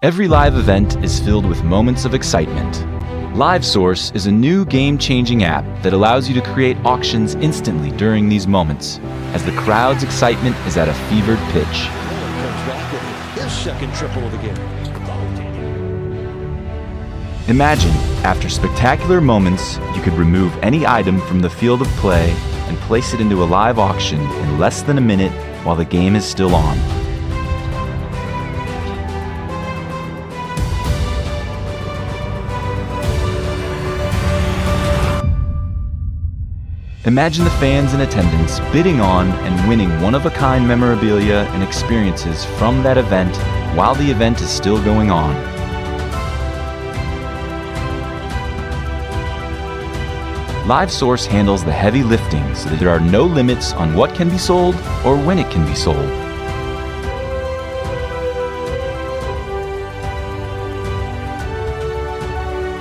Every live event is filled with moments of excitement. LiveSource is a new game-changing app that allows you to create auctions instantly during these moments, as the crowd's excitement is at a fevered pitch. Comes back with his second triple of the game. Imagine, after spectacular moments, you could remove any item from the field of play and place it into a live auction in less than a minute while the game is still on. Imagine the fans in attendance bidding on and winning one-of-a-kind memorabilia and experiences from that event while the event is still going on. LiveSource handles the heavy lifting so that there are no limits on what can be sold or when it can be sold.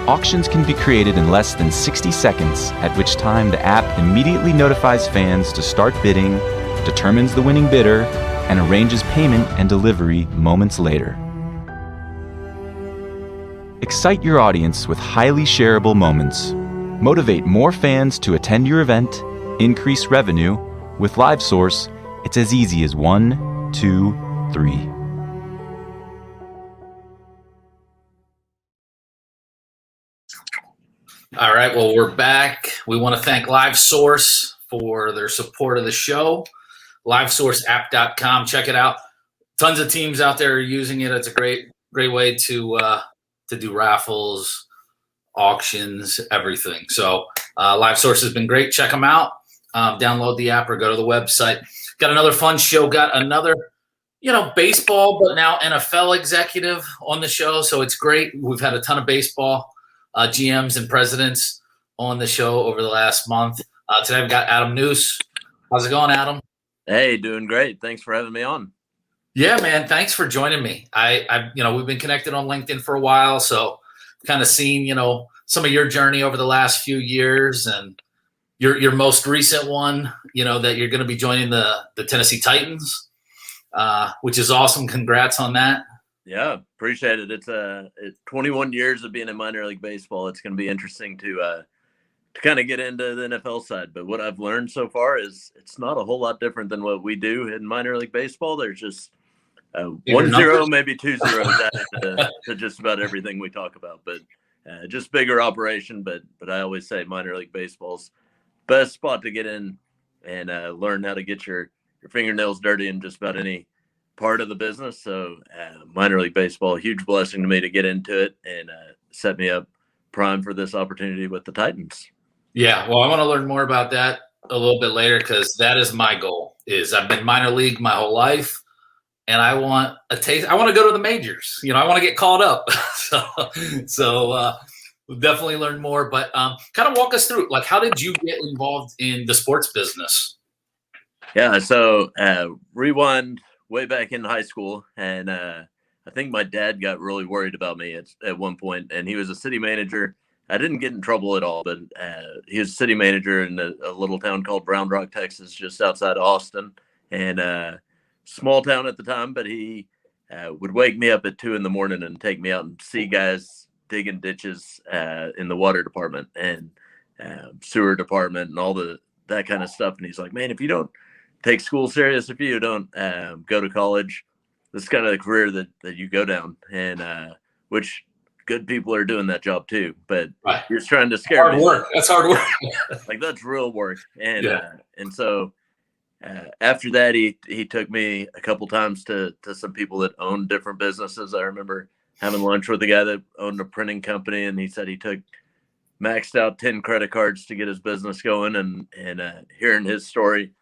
Auctions can be created in less than 60 seconds, at which time the app immediately notifies fans to start bidding, determines the winning bidder, and arranges payment and delivery moments later. Excite your audience with highly shareable moments. Motivate more fans to attend your event, increase revenue. With LiveSource, it's as easy as 1, 2, 3. All right, well, we're back. We want to thank LiveSource for their support of the show. LiveSourceApp.com. Check it out. Tons of teams out there are using it. It's a great way to do raffles, auctions, everything. So LiveSource has been great. Check them out. Download the app or go to the website. Got another fun show. Got another, baseball, but now NFL executive on the show. So it's great. We've had a ton of baseball GMs and presidents on the show over the last month. Today I've got Adam Nuse. How's it going, Adam? Hey, doing great. Thanks for having me on. Yeah, man. Thanks for joining me. We've been connected on LinkedIn for a while, so kind of seen, some of your journey over the last few years, and your most recent one, that you're going to be joining the Tennessee Titans, which is awesome. Congrats on that. Yeah, appreciate it. It's 21 years of being in minor league baseball. It's going to be interesting to kind of get into the NFL side. But what I've learned so far is it's not a whole lot different than what we do in minor league baseball. There's just 1-0, maybe 2 zeros added to just about everything we talk about. But just bigger operation. But I always say minor league baseball's best spot to get in and learn how to get your fingernails dirty in just about any part of the business. So minor league baseball, a huge blessing to me to get into it and set me up prime for this opportunity with the Titans. Yeah, well, I want to learn more about that a little bit later, because that is my goal. I've been minor league my whole life, and I want a taste. I want to go to the majors. I want to get called up. so we'll definitely learn more. But kind of walk us through, how did you get involved in the sports business? Yeah, so rewind way back in high school, and I think my dad got really worried about me at one point, and he was a city manager. I didn't get in trouble at all, but he was a city manager in a little town called Brown Rock, Texas, just outside of Austin, and small town at the time. But he would wake me up at 2 a.m. and take me out and see guys digging ditches in the water department and sewer department and all that kind of stuff. And he's like, "Man, if you don't take school serious, if you don't go to college, this is kind of the career that you go down." And which good people are doing that job too, but right. You're trying to scare me. Work. That's hard work. That's real work. And and so after that, he took me a couple times to some people that owned different businesses. I remember having lunch with a guy that owned a printing company, and he said he maxed out 10 credit cards to get his business going, and hearing his story.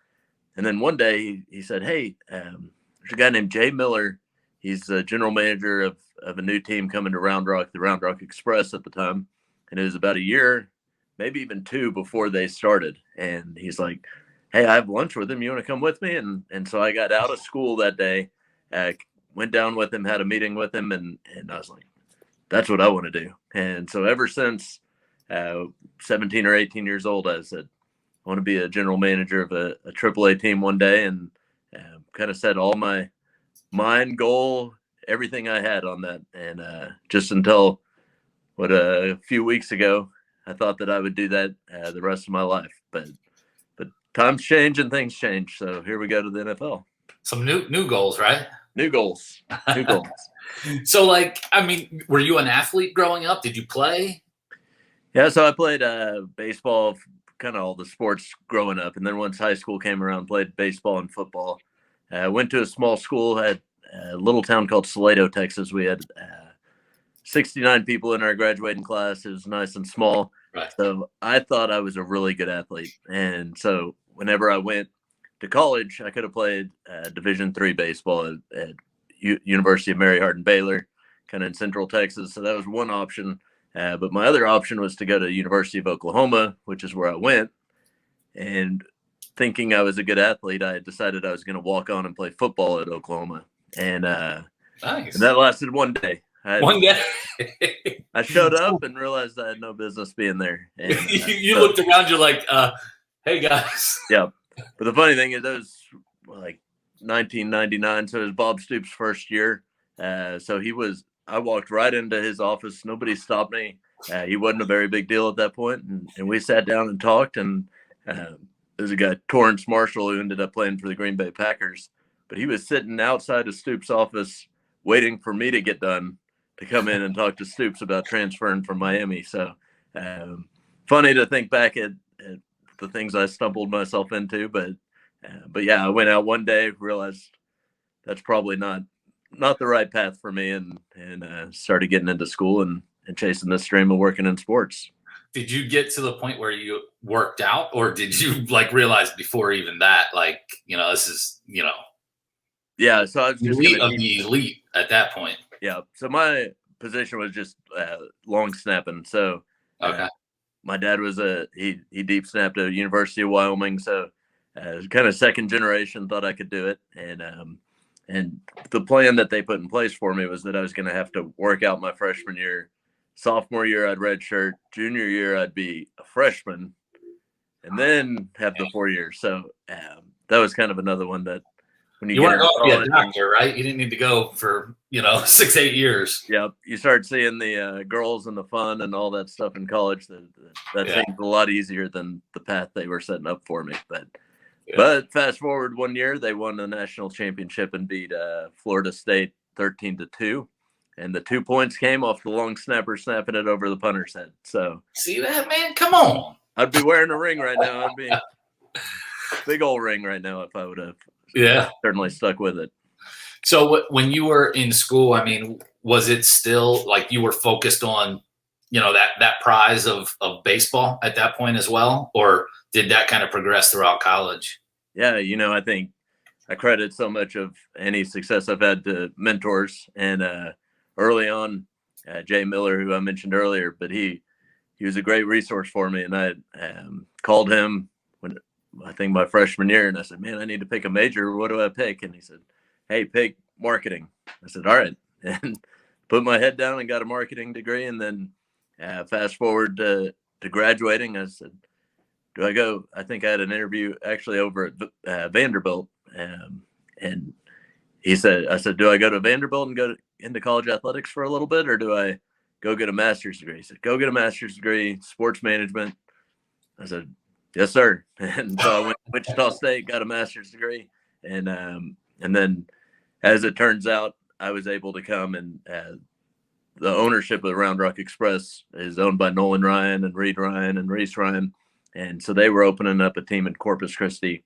And then one day he said, "Hey, there's a guy named Jay Miller. He's the general manager of a new team coming to Round Rock, the Round Rock Express at the time." And it was about a year, maybe even 2 before they started. And he's like, "Hey, I have lunch with him. You want to come with me?" And so I got out of school that day, went down with him, had a meeting with him, and I was like, that's what I want to do. And so ever since 17 or 18 years old, I said, I want to be a general manager of a AAA team one day, and kind of set all my mind goal everything I had on that. And just until a few weeks ago, I thought that I would do that the rest of my life. But times change and things change. So here we go to the NFL. Some new goals, right? New goals. New goals. So, like, I mean, were you an athlete growing up? Did you play? Yeah, so I played baseball, kind of all the sports growing up. And then once high school came around, played baseball and football. Went to a small school at a little town called Salado, Texas. We had 69 people in our graduating class. It was nice and small. Right. So I thought I was a really good athlete. And so whenever I went to college, I could have played Division III baseball at University of Mary Hardin Baylor, kind of in Central Texas. So that was one option. But my other option was to go to University of Oklahoma, which is where I went. And thinking I was a good athlete, I decided I was going to walk on and play football at Oklahoma. And, Nice. and that lasted one day. One day. I showed up and realized I had no business being there. And, you looked around, you're like, hey, guys. Yeah. But the funny thing is, that was like 1999. So it was Bob Stoops' first year. So I walked right into his office. Nobody stopped me. He wasn't a very big deal at that point. And we sat down and talked. And there's a guy, Torrance Marshall, who ended up playing for the Green Bay Packers. But he was sitting outside of Stoops' office waiting for me to get done to come in and talk to Stoops about transferring from Miami. So funny to think back at the things I stumbled myself into. But yeah, I went out one day, realized that's probably not the right path for me, and started getting into school and chasing this dream of working in sports. Did you get to the point where you worked out, or did you like realize before even that, like, this is, Yeah. So I was just elite of the elite at that point. Yeah. So my position was just long snapping. So Okay. My dad was he deep snapped at University of Wyoming. So kind of second generation, thought I could do it. And the plan that they put in place for me was that I was going to have to work out my freshman year. Sophomore year, I'd redshirt. Junior year, I'd be a freshman, and then have the 4 years. So that was kind of another one that when you weren't going to be a doctor, right? You didn't need to go for 6-8 years. Yeah, you start seeing the girls and the fun and all that stuff in college. That seemed a lot easier than the path they were setting up for me. But fast forward 1 year, they won the national championship and beat Florida State 13-2. And the 2 points came off the long snapper snapping it over the punter's head. So see that, man? Come on. I'd be wearing a ring right now. I'd be big old ring right now if I would have certainly stuck with it. So when you were in school, I mean, was it still like you were focused on, that prize of baseball at that point as well? Or did that kind of progress throughout college? Yeah, I think I credit so much of any success I've had to mentors. And early on, Jay Miller, who I mentioned earlier, but he was a great resource for me. And I called him when I think my freshman year, and I said, man, I need to pick a major. What do I pick? And he said, hey, pick marketing. I said, all right. And put my head down and got a marketing degree. And then fast forward to graduating, I said, do I go? I think I had an interview actually over at Vanderbilt. And I said, do I go to Vanderbilt and go into college athletics for a little bit, or do I go get a master's degree? He said, go get a master's degree, sports management. I said, yes, sir. And so I went to Wichita State, got a master's degree. And then as it turns out, I was able to come, and the ownership of Round Rock Express is owned by Nolan Ryan and Reed Ryan and Reese Ryan. And so they were opening up a team in Corpus Christi.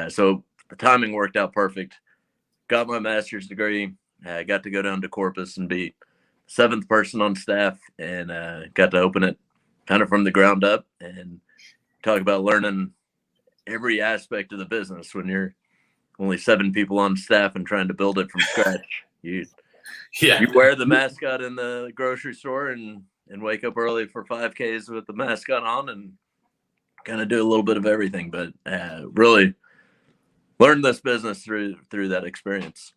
So the timing worked out perfect. Got my master's degree. I got to go down to Corpus and be seventh person on staff, and got to open it kind of from the ground up, and talk about learning every aspect of the business when you're only 7 people on staff and trying to build it from scratch. You wear the mascot in the grocery store and wake up early for 5Ks with the mascot on, and kind of do a little bit of everything, but really learned this business through that experience.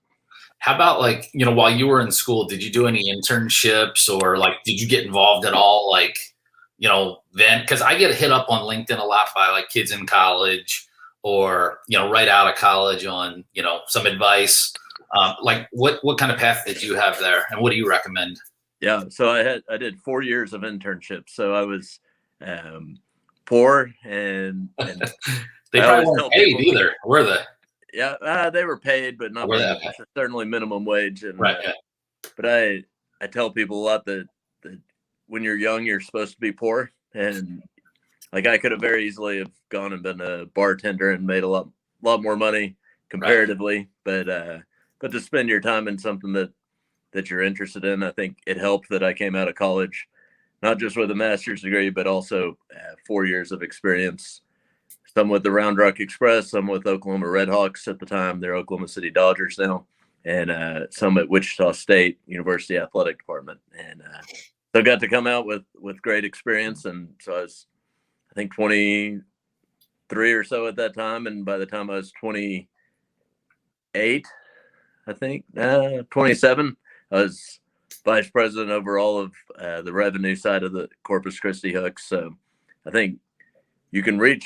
How about while you were in school, did you do any internships, or did you get involved at all? Then, because I get hit up on LinkedIn a lot by kids in college, or right out of college on some advice Like what kind of path did you have there, and what do you recommend? Yeah, so I did 4 years of internship. So I was poor, and They I probably always weren't tell paid people, either, were they? yeah, they were paid, but not Were very they? much. Okay. Certainly minimum wage, and Right. Yeah. but I tell people a lot that when you're young, you're supposed to be poor, and like I could have very easily have gone and been a bartender and made a lot more money comparatively, but to spend your time in something that you're interested in, I think it helped that I came out of college, not just with a master's degree, but also 4 years of experience. Some with the Round Rock Express, some with Oklahoma Redhawks at the time. They're Oklahoma City Dodgers now, and some at Wichita State University Athletic Department. And so I got to come out with great experience. And so I was, I think, 23 or so at that time. And by the time I was 28, I think 27, I was vice president over all of the revenue side of the Corpus Christi Hooks. So I think you can reach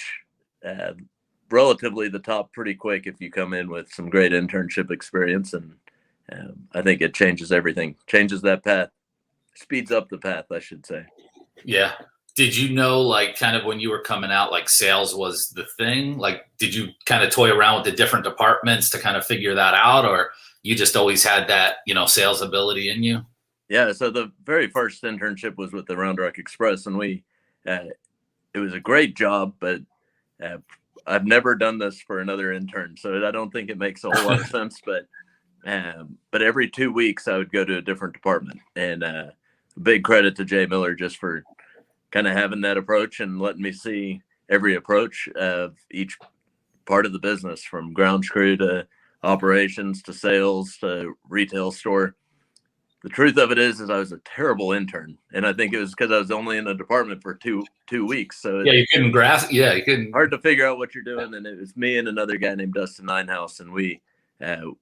relatively the top pretty quick if you come in with some great internship experience. And I think it changes everything, changes that path, speeds up the path, I should say. Yeah. Did you know, like, kind of when you were coming out, like sales was the thing? Like, did you kind of toy around with the different departments to kind of figure that out, or you just always had that, sales ability in you? Yeah. So the very first internship was with the Round Rock Express, and it was a great job, but I've never done this for another intern, so I don't think it makes a whole lot of sense. But every 2 weeks I would go to a different department, and big credit to Jay Miller just for kind of having that approach and letting me see every approach of each part of the business, from grounds crew to operations to sales to retail store. The truth of it is I was a terrible intern, and I think it was because I was only in the department for two weeks. So you couldn't grasp. Yeah, you couldn't. Hard to figure out what you're doing. And it was me and another guy named Dustin Ninehouse, and we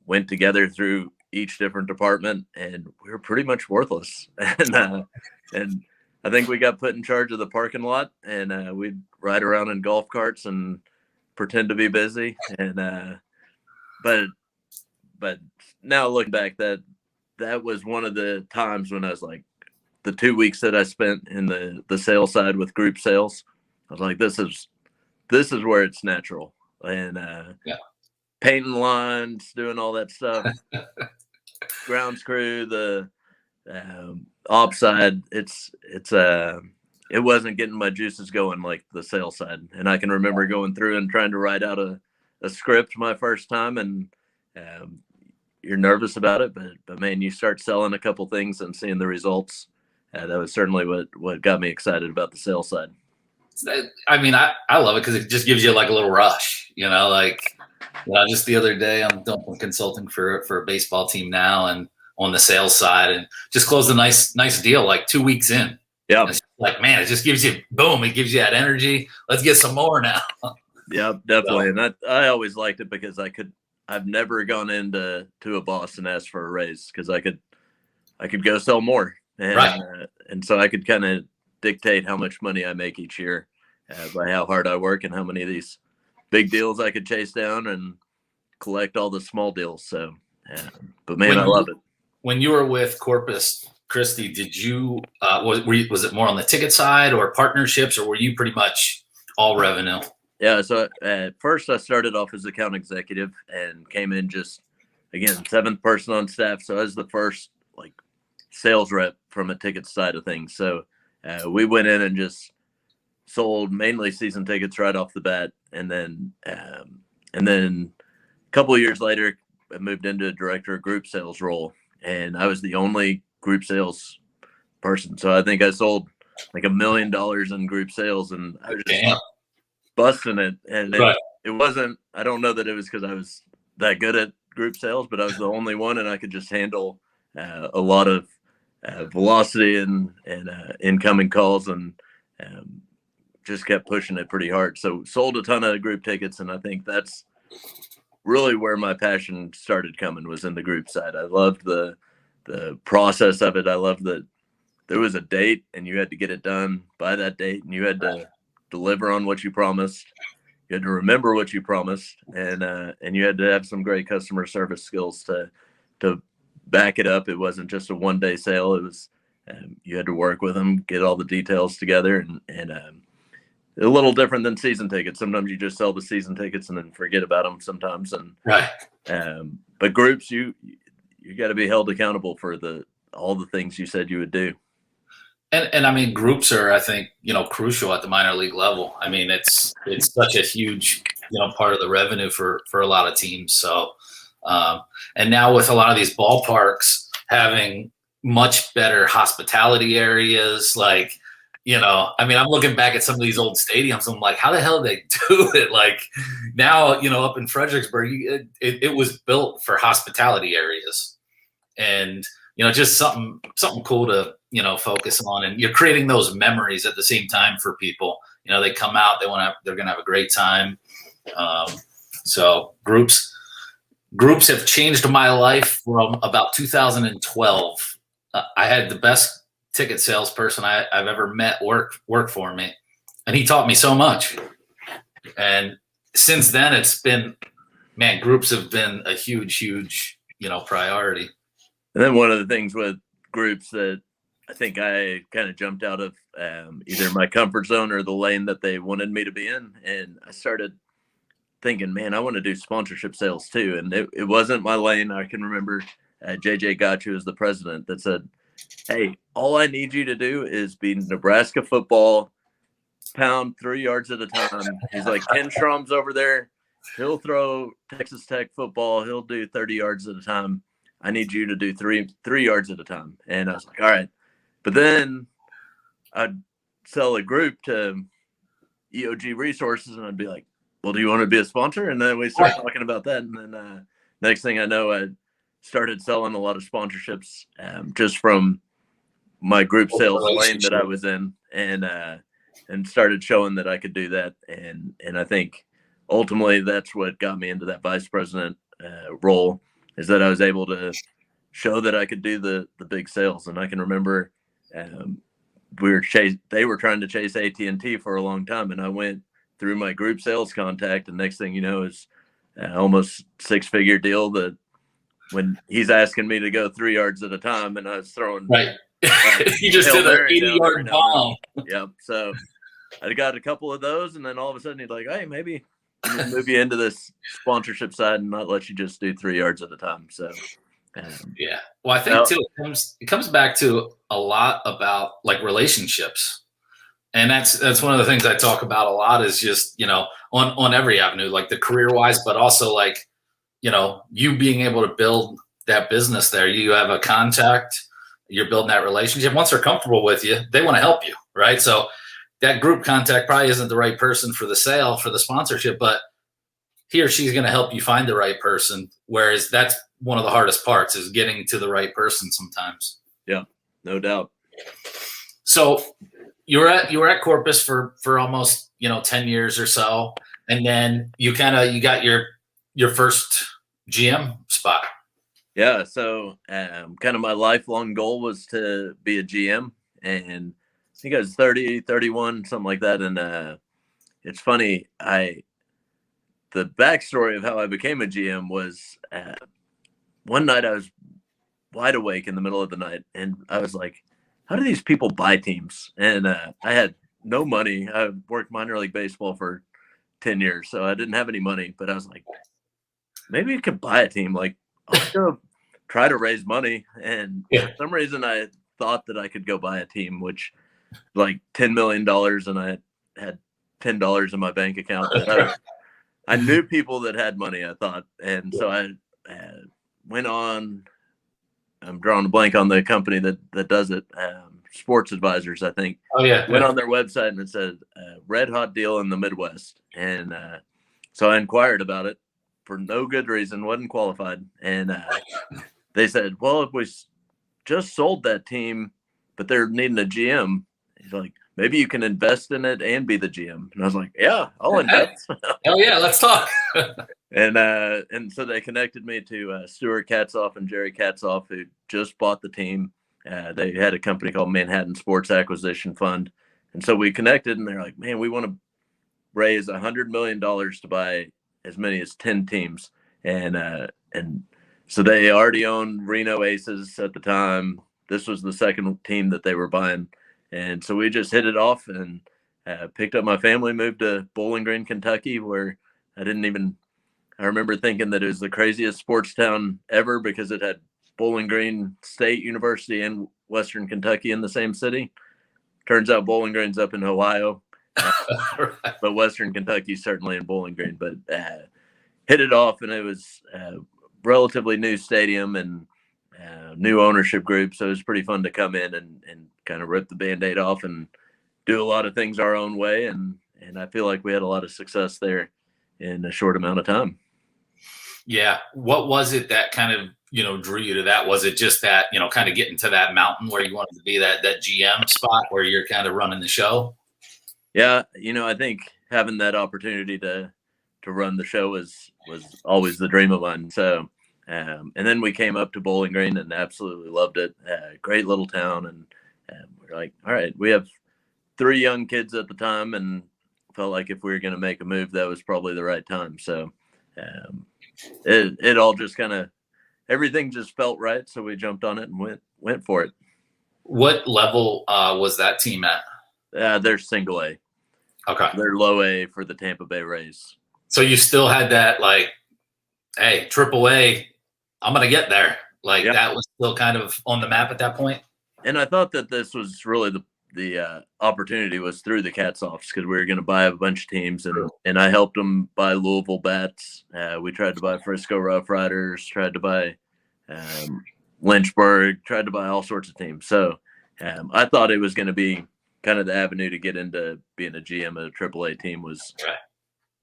went together through each different department, and we were pretty much worthless. And I think we got put in charge of the parking lot, and we'd ride around in golf carts and pretend to be busy. And but now looking back, that was one of the times when I was like, the 2 weeks that I spent in the sales side with group sales, I was like, this is where it's natural. And painting lines, doing all that stuff, grounds crew, the op side, it wasn't getting my juices going like the sales side. And I can remember going through and trying to write out a script my first time, and you're nervous about it, but man, you start selling a couple things and seeing the results. That was certainly what got me excited about the sales side. I mean, I love it because it just gives you like a little rush, just the other day I'm doing consulting for a baseball team now, and on the sales side, and just closed a nice deal like 2 weeks in. Yeah. It's like, man, it just gives you, boom, it gives you that energy. Let's get some more now. Yeah, definitely. So, and I always liked it because I've never gone into a boss and asked for a raise, because I could go sell more. And, right. And so I could kind of dictate how much money I make each year by how hard I work and how many of these big deals I could chase down and collect all the small deals. So, but man, I love it. When you were with Corpus Christi, did you was it more on the ticket side or partnerships, or were you pretty much all revenue? Yeah. So at first I started off as account executive and came in just, again, 7th person on staff. So I was the first like sales rep from a ticket side of things. So we went in and just sold mainly season tickets right off the bat. And then a couple of years later, I moved into a director of group sales role, and I was the only group sales person. So I think I sold like $1 million in group sales, and I was just busting it. And it wasn't, I don't know that it was because I was that good at group sales, but I was the only one, and I could just handle a lot of velocity and incoming calls, and just kept pushing it pretty hard. So sold a ton of group tickets, and I think that's really where my passion started coming, was in the group side. I loved the process of it. I loved that there was a date and you had to get it done by that date, and you had to deliver on what you promised. You had to remember what you promised, and you had to have some great customer service skills to to back it up. It wasn't just a one-day sale. It was you had to work with them, get all the details together, and a little different than season tickets. Sometimes you just sell the season tickets and then forget about them sometimes. And right. But groups, you got to be held accountable for all the things you said you would do. And I mean, groups are, I think, crucial at the minor league level. I mean, it's such a huge, part of the revenue for a lot of teams. So, and now with a lot of these ballparks having much better hospitality areas, like, I mean, I'm looking back at some of these old stadiums. I'm like, how the hell did they do it? Like now, up in Fredericksburg, it was built for hospitality areas, and just something cool to focus on. And you're creating those memories at the same time for people. They come out, they're gonna have a great time. So groups have changed my life from about 2012. I had the best ticket salesperson I've ever met work for me, and he taught me so much. And since then, it's been, man, groups have been a huge priority. And then one of the things with groups that I think I kind of jumped out of either my comfort zone or the lane that they wanted me to be in, and I started thinking, man, I want to do sponsorship sales too. And it wasn't my lane. I can remember JJ Gotcha was the president that said, hey, all I need you to do is be Nebraska football, pound 3 yards at a time. He's like, Ken Strom's over there. He'll throw Texas Tech football. He'll do 30 yards at a time. I need you to do three yards at a time. And I was like, all right. But then I'd sell a group to EOG Resources, and I'd be like, well, do you want to be a sponsor? And then we started talking about that. And then next thing I know, I started selling a lot of sponsorships just from my group sales lane that I was in, and started showing that I could do that. And I think ultimately that's what got me into that vice president role, is that I was able to show that I could do the big sales. And I can remember they were trying to chase AT&T for a long time, and I went through my group sales contact, and next thing you know is almost 6-figure deal that when he's asking me to go 3 yards at a time, and I was throwing right. You just did an 80-yard bomb. Yep. So I got a couple of those, and then all of a sudden he's like, hey, maybe move you into this sponsorship side and not let you just do 3 yards at a time. So yeah. Well, I think too, it comes back to a lot about like relationships. And that's one of the things I talk about a lot is just, on every avenue, like the career wise, but also like, you being able to build that business there. You have a contact, you're building that relationship. Once they're comfortable with you, they want to help you, right? So that group contact probably isn't the right person for the sale, for the sponsorship, but he or she's going to help you find the right person. Whereas that's one of the hardest parts, is getting to the right person sometimes. Yeah, no doubt. So you were at Corpus for almost 10 years or so, and then you got your first GM spot. Yeah, so kind of my lifelong goal was to be a GM, and I think I was 30, 31, something like that. And it's funny, the backstory of how I became a GM was one night I was wide awake in the middle of the night, and I was like, how do these people buy teams? And I had no money. I worked minor league baseball for 10 years, so I didn't have any money. But I was like, maybe you could buy a team. Like, I'll go try to raise money. And for some reason, I thought that I could go buy a team, which like $10 million, and I had $10 in my bank account. I knew people that had money, I thought. And so I went on. I'm drawing a blank on the company that does it. Sports Advisors, I think. Oh yeah. Went on their website and it said red hot deal in the Midwest. And so I inquired about it for no good reason, wasn't qualified. And they said, well, if we just sold that team, but they're needing a GM, he's like, maybe you can invest in it and be the GM. And I was like, yeah, I'll invest. Hell yeah, let's talk. And so they connected me to Stuart Katzoff and Jerry Katzoff, who just bought the team. They had a company called Manhattan Sports Acquisition Fund. And so we connected, and they're like, man, we want to raise $100 million to buy as many as 10 teams. And So they already owned Reno Aces at the time. This was the second team that they were buying. And so we just hit it off and picked up my family, moved to Bowling Green, Kentucky, where I remember thinking that it was the craziest sports town ever because it had Bowling Green State University and Western Kentucky in the same city. Turns out Bowling Green's up in Ohio, but Western Kentucky's certainly in Bowling Green. But hit it off, and it was relatively new stadium and new ownership group. So it was pretty fun to come in and kind of rip the Band-Aid off and do a lot of things our own way. And I feel like we had a lot of success there in a short amount of time. Yeah. What was it that kind of, drew you to that? Was it just that, kind of getting to that mountain where you wanted to be, that GM spot where you're kind of running the show? Yeah. I think having that opportunity to run the show was always the dream of mine. So, and then we came up to Bowling Green and absolutely loved it. Great little town. And we're like, all right, we have 3 young kids at the time and felt like if we were going to make a move, that was probably the right time. So it all just kind of, everything just felt right. So we jumped on it and went for it. What level was that team at? They're single A. Okay. They're low A for the Tampa Bay Rays. So you still had that, like, hey, triple A, I'm going to get there. Like, that was still kind of on the map at that point. And I thought that this was really the opportunity was through the Cats Offs because we were going to buy a bunch of teams, and I helped them buy Louisville Bats. We tried to buy Frisco Rough Riders, tried to buy Lynchburg, tried to buy all sorts of teams. So I thought it was going to be kind of the avenue to get into being a GM of a AAA team was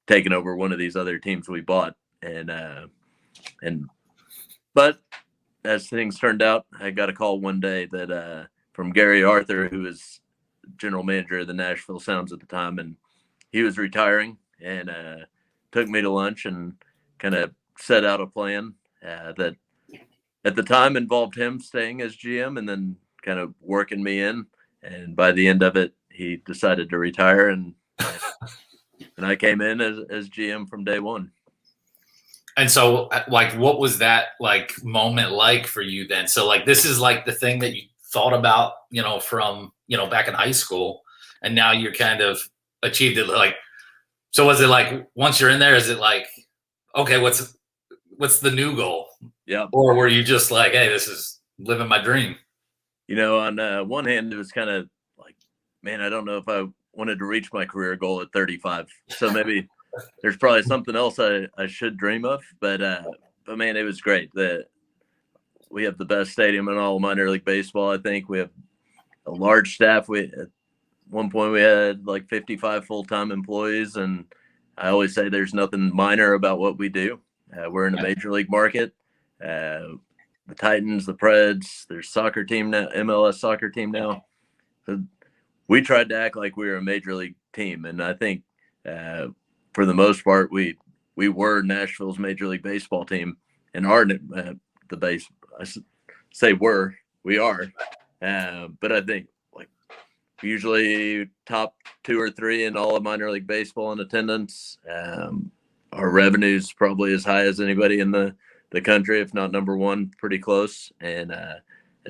taking over one of these other teams we bought. But as things turned out, I got a call one day that from Gary Arthur, who was general manager of the Nashville Sounds at the time, and he was retiring, and took me to lunch and kind of set out a plan that at the time involved him staying as GM and then kind of working me in. And by the end of it, he decided to retire, and I came in as GM from day one. And so, like, what was that, like, moment like for you then? So, like, this is, like, the thing that you thought about, from, back in high school, and now you're kind of achieved it. Like, so was it like, once you're in there, is it like, okay, what's the new goal? Yeah. Or were you just like, hey, this is living my dream? On one hand, it was kind of like, man, I don't know if I wanted to reach my career goal at 35. So maybe there's probably something else I should dream of. But man, it was great that we have the best stadium in all of minor league baseball. I think we have a large staff. At one point we had like 55 full-time employees, and I always say there's nothing minor about what we do. We're in a major league market. The Titans, the Preds, there's soccer team now, MLS soccer team now. So we tried to act like we were a major league team, and I think for the most part we were Nashville's major league baseball team, and are the base. I say we are, but I think like usually top 2 or 3 in all of minor league baseball in attendance. Our revenue's probably as high as anybody in the country, if not number 1, pretty close. And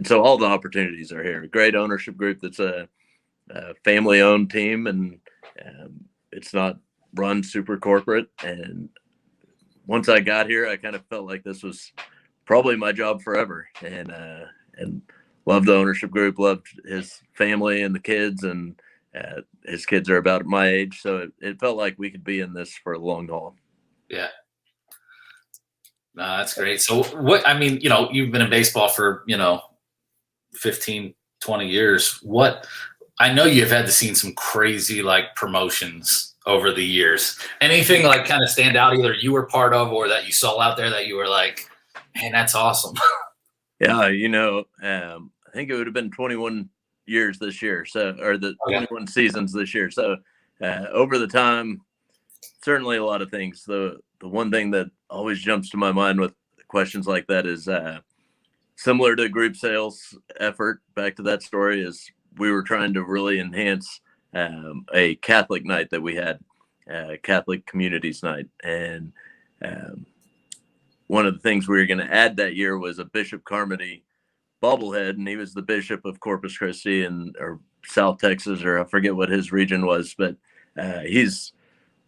so all the opportunities are here. A great ownership group that's a family-owned team, and it's not run super corporate. And once I got here, I kind of felt like this was probably my job forever, and loved the ownership group, loved his family and the kids, and his kids are about my age. So it felt like we could be in this for a long haul. Yeah. No, that's great. So you've been in baseball for, 15, 20 years. I know you've had to seen some crazy like promotions over the years. Anything like kind of stand out either you were part of or that you saw out there that you were like, man, that's awesome? Yeah. I think it would have been 21 years this year. Or the 21 seasons this year. So over the time, certainly a lot of things. The one thing that always jumps to my mind with questions like that is similar to group sales effort. Back to that story is we were trying to really enhance a Catholic night that we had, Catholic Communities Night. And one of the things we were going to add that year was a Bishop Carmody bobblehead, and he was the Bishop of Corpus Christi or South Texas, or I forget what his region was, but he's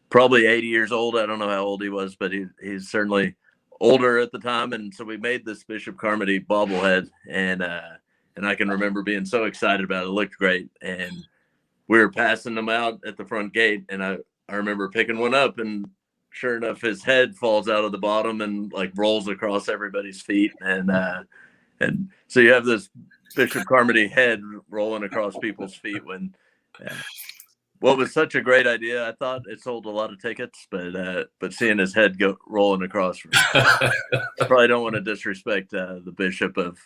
probably 80 years old. I don't know how old he was, but he's certainly older at the time. And so we made this Bishop Carmody bobblehead, and I can remember being so excited about it. It looked great. And we were passing them out at the front gate, and I remember picking one up, and sure enough, his head falls out of the bottom and like rolls across everybody's feet. And so you have this Bishop Carmody head rolling across people's feet when what was such a great idea. I thought it sold a lot of tickets, but seeing his head go rolling across, I probably don't want to disrespect the bishop of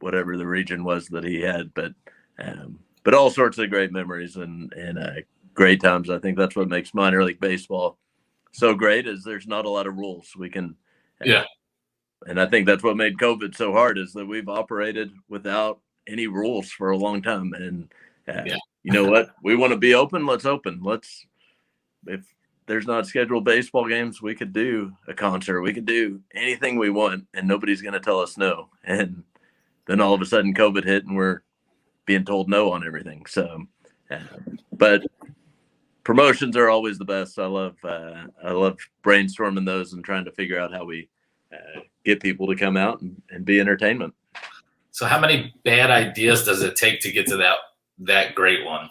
whatever the region was that he had, but all sorts of great memories and great times. I think that's what makes minor league baseball so great, is there's not a lot of rules. We can, and I think that's what made COVID so hard, is that we've operated without any rules for a long time. And you know what? We want to be open. Let's open. If there's not scheduled baseball games, we could do a concert. We could do anything we want, and nobody's going to tell us no. And then all of a sudden COVID hit, and we're being told no on everything. So, but promotions are always the best. I love brainstorming those and trying to figure out how we get people to come out and be entertainment. So how many bad ideas does it take to get to that great one?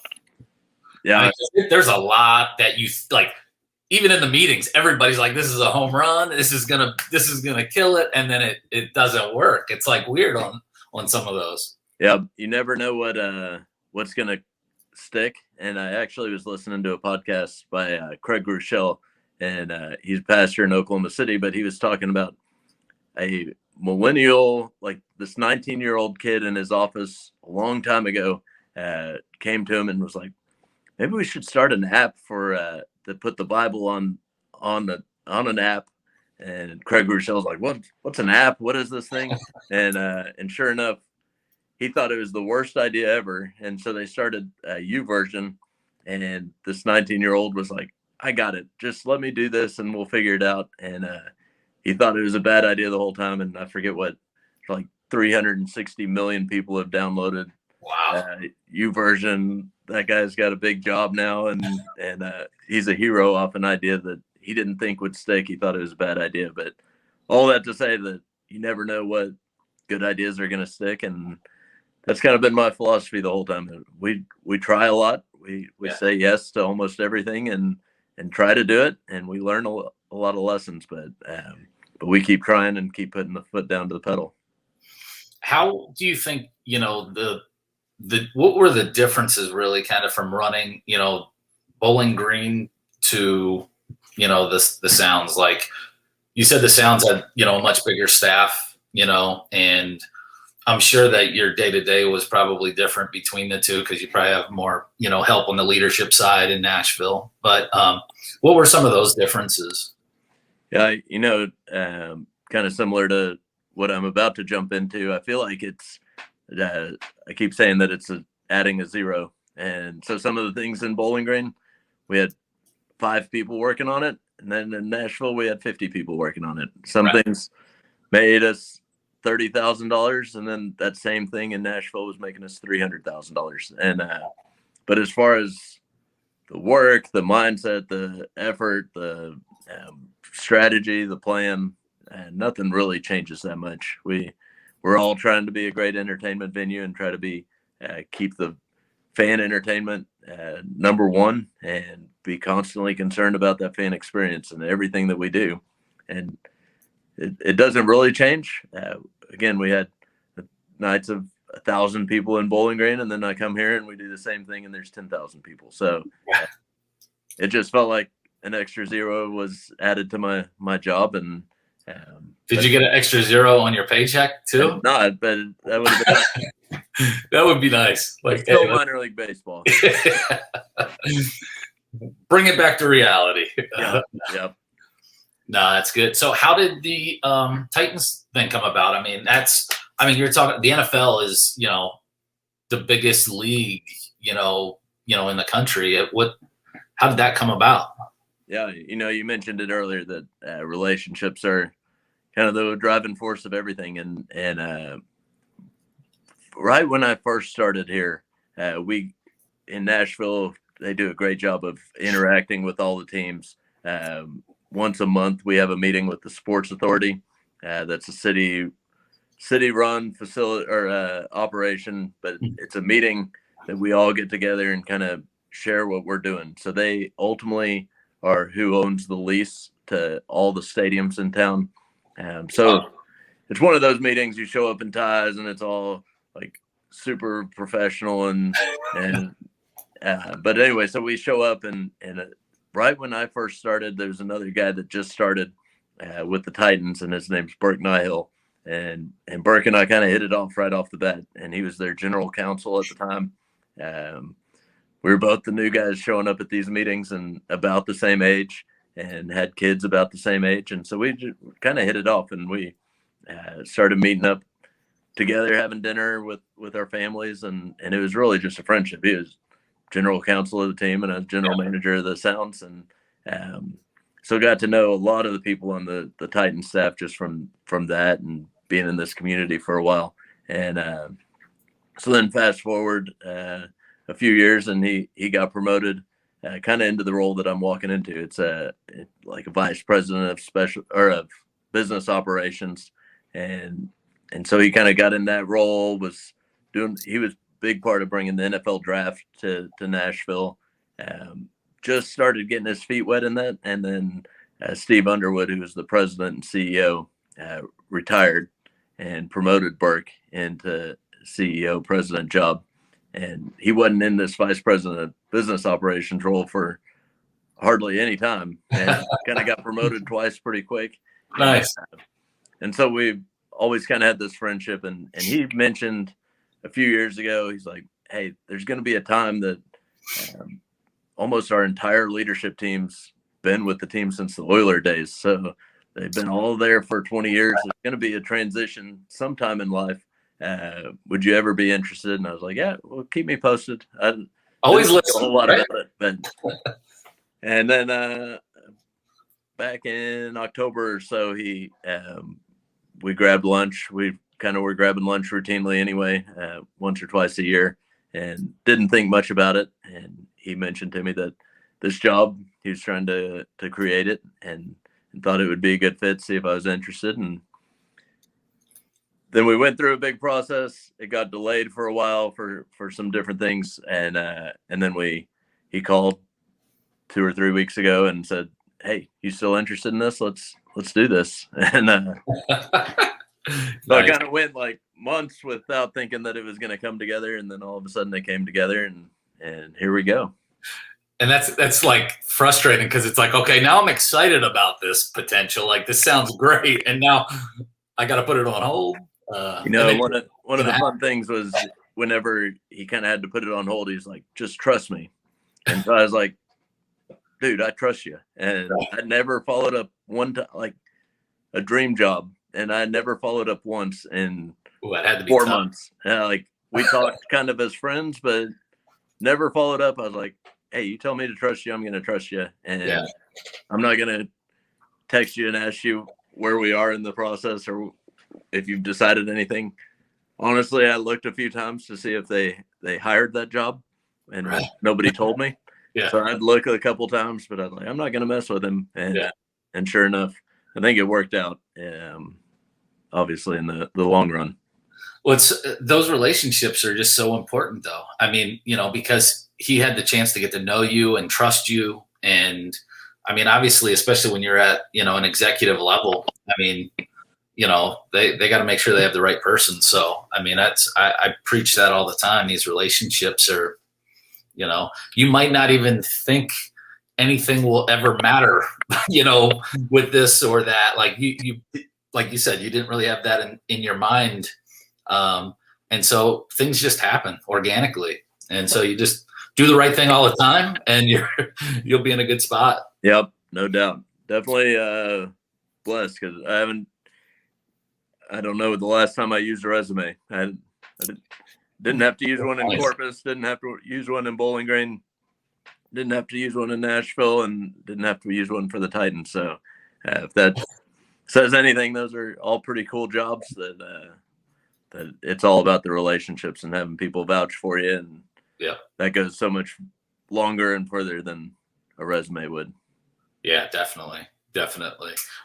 Yeah. I mean, there's a lot that you like, even in the meetings, everybody's like, this is a home run. This is going to kill it. And then it doesn't work. It's like weird on some of those. Yeah. You never know what's going to stick. And I actually was listening to a podcast by Craig Rochelle, and he's a pastor in Oklahoma City, but he was talking about a millennial, like this 19-year-old kid in his office a long time ago, came to him and was like, maybe we should start an app to put the Bible on an app. And Craig Rochelle's like, what's an app? What is this thing? And sure enough, he thought it was the worst idea ever. And so they started a YouVersion, and this 19-year-old was like, I got it. Just let me do this and we'll figure it out. And he thought it was a bad idea the whole time. And I forget what, like 360 million people have downloaded YouVersion. That guy's got a big job now, and he's a hero off an idea that he didn't think would stick. He thought it was a bad idea. But all that to say that you never know what good ideas are going to stick. And that's kind of been my philosophy the whole time. We try a lot. We say yes to almost everything and try to do it. And we learn a lot of lessons, but we keep trying and keep putting the foot down to the pedal. How do you think, what were the differences really kind of from running, Bowling Green to, the Sounds? Like you said, the Sounds had, a much bigger staff, and I'm sure that your day-to-day was probably different between the two, because you probably have more, help on the leadership side in Nashville. But what were some of those differences? Yeah, kind of similar to what I'm about to jump into. I feel like it's, I keep saying that it's adding a zero. And so some of the things in Bowling Green, we had 5 people working on it. And then in Nashville, we had 50 people working on it. Some things made us $30,000. And then that same thing in Nashville was making us $300,000. And, but as far as the work, the mindset, the effort, the strategy, the plan, nothing really changes that much. We're all trying to be a great entertainment venue and try to keep the fan entertainment number one, and be constantly concerned about that fan experience and everything that we do. And it doesn't really change. Again, we had nights of 1,000 people in Bowling Green, and then I come here and we do the same thing and there's 10,000 people. So it just felt like an extra zero was added to my job. And did you get an extra zero on your paycheck too? Not, but that would have been that would be nice. Like still minor league baseball. Bring it back to reality. Yep. No, that's good. So how did the Titans thing come about? I mean, you're talking, the NFL is, the biggest league, in the country. How did that come about? Yeah. You mentioned it earlier that relationships are kind of the driving force of everything. And right when I first started here, we in Nashville, they do a great job of interacting with all the teams. Once a month, we have a meeting with the Sports Authority. That's a city-run facility or operation, but it's a meeting that we all get together and kind of share what we're doing. So they ultimately are who owns the lease to all the stadiums in town. So it's one of those meetings you show up in ties and it's all like super professional but anyway, so we show up and right when I first started, there's another guy that just started with the Titans, and his name's Burke Nihill. And Burke and I kind of hit it off right off the bat, and he was their general counsel at the time. We were both the new guys showing up at these meetings and about the same age and had kids about the same age. And so we just kind of hit it off, and we started meeting up together, having dinner with our families. And it was really just a friendship. He was general counsel of the team and a general manager of the Sounds. And so got to know a lot of the people on the Titans staff just from that and being in this community for a while. And so then fast forward a few years, and he got promoted kind of into the role that I'm walking into. It's like a vice president of business operations. And so he kind of got in that role, he was big part of bringing the NFL draft to Nashville. Just started getting his feet wet in that. And then Steve Underwood, who was the president and CEO, retired and promoted Burke into CEO president job. And he wasn't in this vice president of business operations role for hardly any time, and kind of got promoted twice pretty quick. Nice. And so we've always kind of had this friendship. And he mentioned a few years ago, he's like, hey, there's going to be a time that almost our entire leadership team's been with the team since the Oiler days. So they've been all there for 20 years. There's going to be a transition sometime in life. Would you ever be interested? And I was like, yeah, well, keep me posted. I always listen a whole lot about it. But, and then back in October or so, we grabbed lunch. We kind of were grabbing lunch routinely anyway, once or twice a year, and didn't think much about it. And he mentioned to me that this job, he was trying to create it and thought it would be a good fit, see if I was interested. And then we went through a big process. It got delayed for a while for some different things. And then he called 2 or 3 weeks ago and said, hey, you still interested in this? Let's do this. And so I kind of went like months without thinking that it was going to come together. And then all of a sudden it came together, and here we go. And that's like frustrating, because it's like, okay, now I'm excited about this potential. Like, this sounds great. And now I got to put it on hold. One of the fun things was whenever he kind of had to put it on hold, he's like, just trust me. And so I was like, dude, I trust you. And I never followed up one time, like a dream job. And I never followed up once in that had to be 4 tough. months. Like, we talked kind of as friends, but never followed up. I was like, hey, you tell me to trust you, I'm going to trust you. And I'm not going to text you and ask you where we are in the process or if you've decided anything. Honestly, I looked a few times to see if they hired that job, and nobody told me. So I'd look a couple times, but I was like, I'm not going to mess with him. And sure enough, I think it worked out, obviously, in the long run. Well, those relationships are just so important, though. I mean, because he had the chance to get to know you and trust you. And I mean, obviously, especially when you're at, an executive level, I mean, they got to make sure they have the right person. So, I mean, I preach that all the time. These relationships are, you might not even think anything will ever matter, with this or that. Like you like you said, you didn't really have that in your mind. And so things just happen organically. And so you just do the right thing all the time, and you'll be in a good spot. Yep. No doubt. Definitely, blessed, because I don't know the last time I used a resume. I didn't have to use one in Corpus, didn't have to use one in Bowling Green, didn't have to use one in Nashville, and didn't have to use one for the Titans. So if says anything, those are all pretty cool jobs that it's all about the relationships and having people vouch for you. And that goes so much longer and further than a resume would. Yeah, definitely.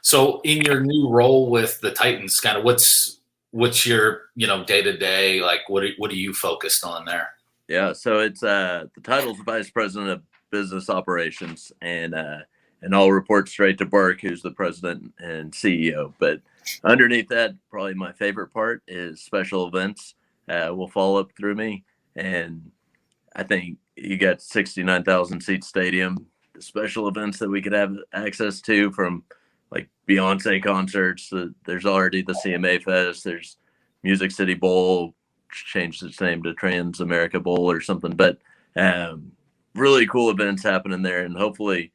So in your new role with the Titans, kind of what's your, day to day, like what are you focused on there? Yeah. So it's, the title's Vice President of Business Operations, and I'll report straight to Burke, who's the president and CEO. But underneath that, probably my favorite part is special events will fall up through me. And I think you got 69,000 seat stadium, the special events that we could have access to, from like Beyonce concerts. There's already the CMA Fest. There's Music City Bowl, changed its name to Trans America Bowl or something. But really cool events happening there. And hopefully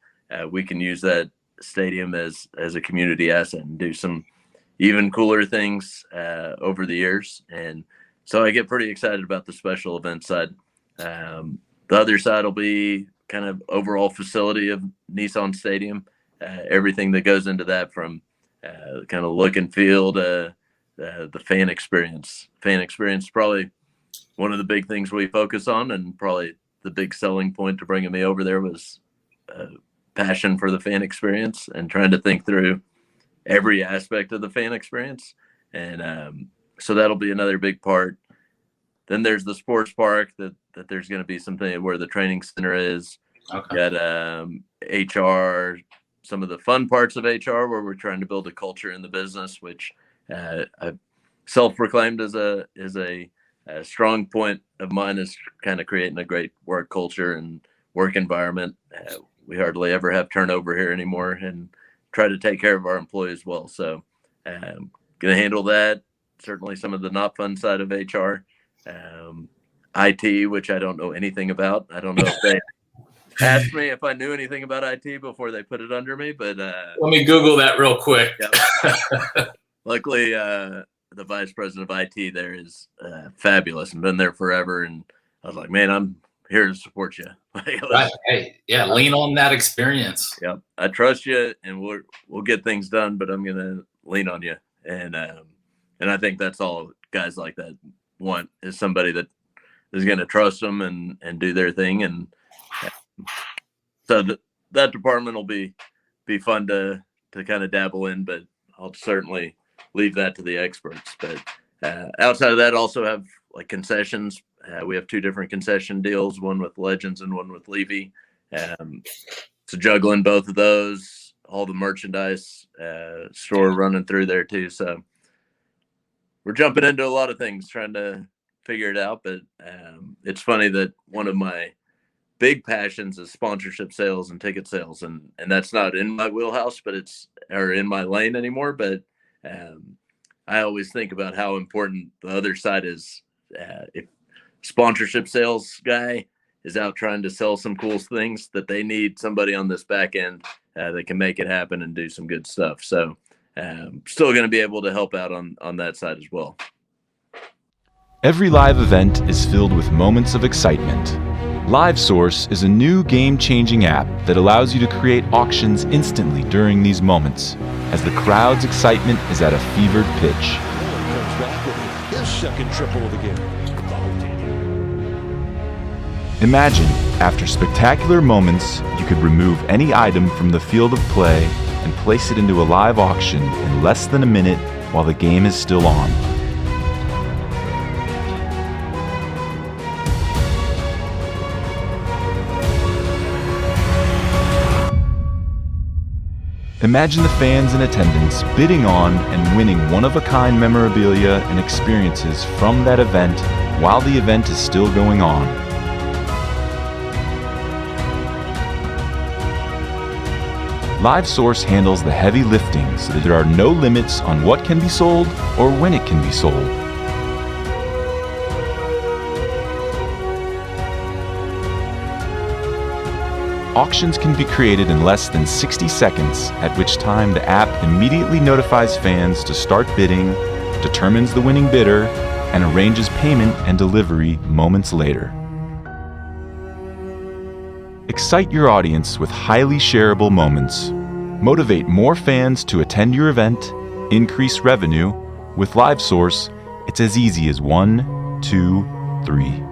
we can use that stadium as a community asset and do some even cooler things over the years. And so I get pretty excited about the special event side. The other side will be kind of overall facility of Nissan Stadium, everything that goes into that, from kind of look and feel to the fan experience. Fan experience is probably one of the big things we focus on, and probably the big selling point to bringing me over there was passion for the fan experience and trying to think through every aspect of the fan experience. And so that'll be another big part. Then there's the sports park that there's going to be something where the training center is. Okay. Got HR, some of the fun parts of HR where we're trying to build a culture in the business, which I've self-proclaimed as a strong point of mine, is kind of creating a great work culture and work environment. We hardly ever have turnover here anymore, and try to take care of our employees well. So going to handle that. Certainly some of the not fun side of HR. IT, which I don't know anything about. I don't know if they asked me if I knew anything about IT before they put it under me, but let me Google that real quick. Luckily, the vice president of IT there is fabulous and been there forever. And I was like, man, I'm here to support you. Right. Hey, yeah, lean on that experience. Yep, I trust you, and we'll get things done, but I'm gonna lean on you. And I think that's all guys like that want, is somebody that is going to trust them and do their thing. And so that department will be fun to kind of dabble in, but I'll certainly leave that to the experts. But outside of that, also have like concessions. We have 2 different concession deals, one with Legends and one with Levy. So juggling both of those, all the merchandise store running through there too. So we're jumping into a lot of things, trying to figure it out. But it's funny that one of my big passions is sponsorship sales and ticket sales. And that's not in my wheelhouse, but or in my lane anymore. But I always think about how important the other side is. If sponsorship sales guy is out trying to sell some cool things, that they need somebody on this back end that can make it happen and do some good stuff. So still going to be able to help out on that side as well. Every live event is filled with moments of excitement. LiveSource is a new game-changing app that allows you to create auctions instantly during these moments, as the crowd's excitement is at a fevered pitch. Comes back with his second triple of the game. Imagine, after spectacular moments, you could remove any item from the field of play and place it into a live auction in less than a minute while the game is still on. Imagine the fans in attendance bidding on and winning one-of-a-kind memorabilia and experiences from that event while the event is still going on. LiveSource handles the heavy lifting so that there are no limits on what can be sold or when it can be sold. Auctions can be created in less than 60 seconds, at which time the app immediately notifies fans to start bidding, determines the winning bidder, and arranges payment and delivery moments later. Excite your audience with highly shareable moments. Motivate more fans to attend your event increase revenue. With LiveSource, it's as easy as 1, 2, 3.